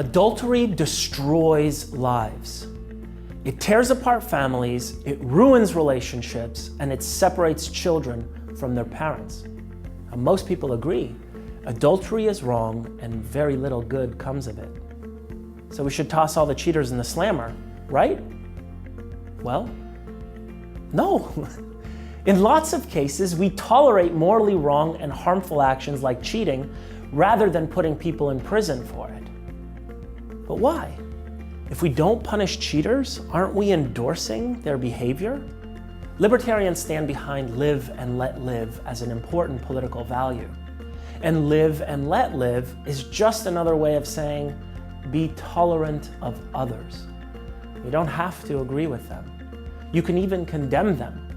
Adultery destroys lives. It tears apart families, it ruins relationships, and it separates children from their parents. Now, most people agree, adultery is wrong and very little good comes of it. So we should toss all the cheaters in the slammer, right? Well, no. In lots of cases, we tolerate morally wrong and harmful actions like cheating rather than putting people in prison for it. But why? If we don't punish cheaters, aren't we endorsing their behavior? Libertarians stand behind live and let live as an important political value. And live and let live is just another way of saying be tolerant of others. You don't have to agree with them. You can even condemn them.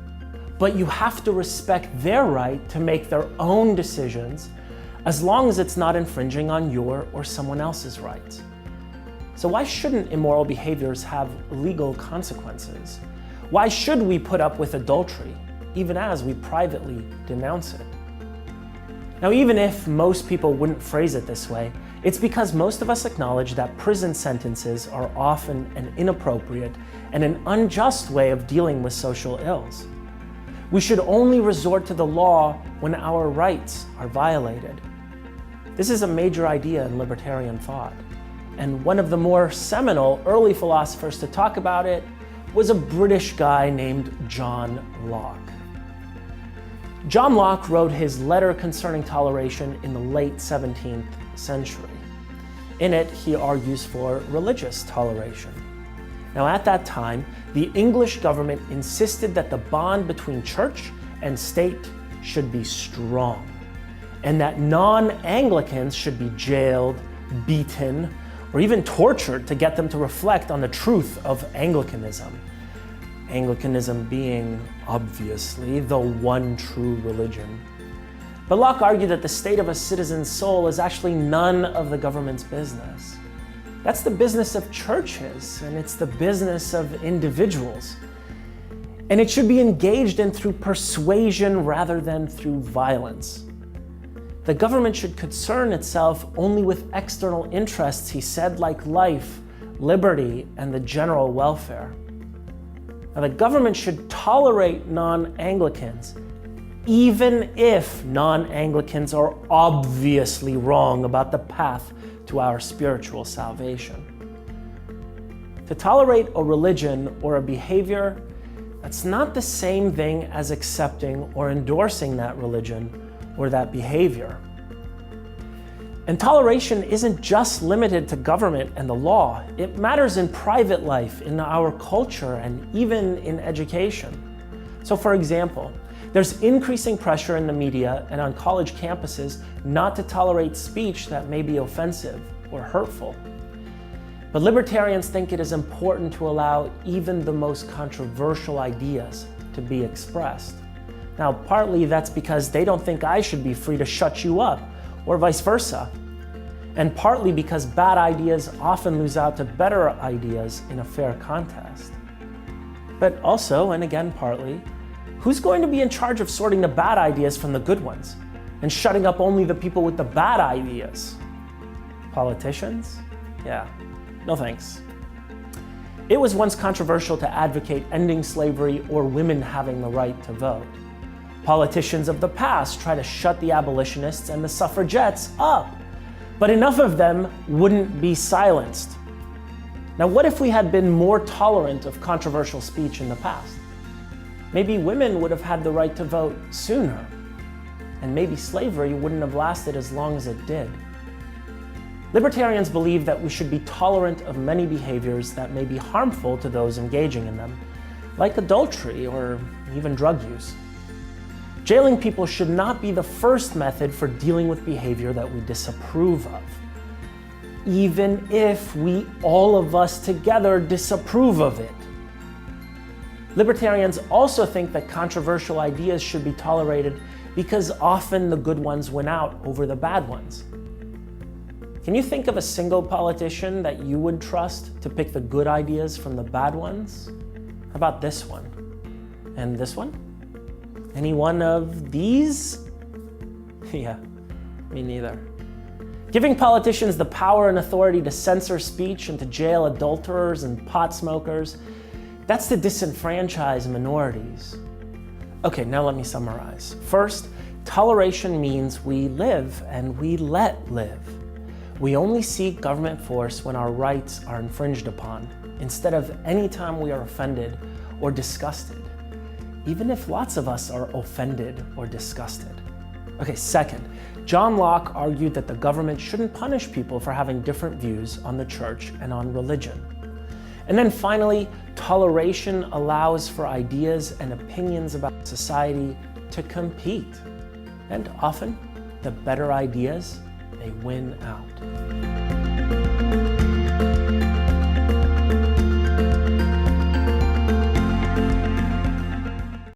But you have to respect their right to make their own decisions as long as it's not infringing on your or someone else's rights. So why shouldn't immoral behaviors have legal consequences? Why should we put up with adultery, even as we privately denounce it? Now, even if most people wouldn't phrase it this way, it's because most of us acknowledge that prison sentences are often an inappropriate and an unjust way of dealing with social ills. We should only resort to the law when our rights are violated. This is a major idea in libertarian thought. And one of the more seminal early philosophers to talk about it was a British guy named John Locke. John Locke wrote his Letter Concerning Toleration in the late 17th century. In it, he argues for religious toleration. Now, at that time, the English government insisted that the bond between church and state should be strong, and that non-Anglicans should be jailed, beaten, or even tortured to get them to reflect on the truth of Anglicanism. Anglicanism being, obviously, the one true religion. But Locke argued that the state of a citizen's soul is actually none of the government's business. That's the business of churches, and it's the business of individuals. And it should be engaged in through persuasion rather than through violence. The government should concern itself only with external interests, he said, like life, liberty, and the general welfare. Now, the government should tolerate non-Anglicans, even if non-Anglicans are obviously wrong about the path to our spiritual salvation. To tolerate a religion or a behavior, that's not the same thing as accepting or endorsing that religion or that behavior. And toleration isn't just limited to government and the law. It matters in private life, in our culture, and even in education. So for example, there's increasing pressure in the media and on college campuses not to tolerate speech that may be offensive or hurtful. But libertarians think it is important to allow even the most controversial ideas to be expressed. Now, partly that's because they don't think I should be free to shut you up, or vice versa. And partly because bad ideas often lose out to better ideas in a fair contest. But also, and again partly, who's going to be in charge of sorting the bad ideas from the good ones and shutting up only the people with the bad ideas? Politicians? Yeah, no thanks. It was once controversial to advocate ending slavery or women having the right to vote. Politicians of the past try to shut the abolitionists and the suffragettes up, but enough of them wouldn't be silenced. Now, what if we had been more tolerant of controversial speech in the past? Maybe women would have had the right to vote sooner, and maybe slavery wouldn't have lasted as long as it did. Libertarians believe that we should be tolerant of many behaviors that may be harmful to those engaging in them, like adultery or even drug use. Jailing people should not be the first method for dealing with behavior that we disapprove of, even if all of us together disapprove of it. Libertarians also think that controversial ideas should be tolerated because often the good ones win out over the bad ones. Can you think of a single politician that you would trust to pick the good ideas from the bad ones? How about this one? And this one? Any one of these? Yeah, me neither. Giving politicians the power and authority to censor speech and to jail adulterers and pot smokers, that's to disenfranchise minorities. Okay, now let me summarize. First, toleration means we live and we let live. We only seek government force when our rights are infringed upon, instead of any time we are offended or disgusted, even if lots of us are offended or disgusted. Okay, second, John Locke argued that the government shouldn't punish people for having different views on the church and on religion. And then finally, toleration allows for ideas and opinions about society to compete. And often, the better ideas, they win out.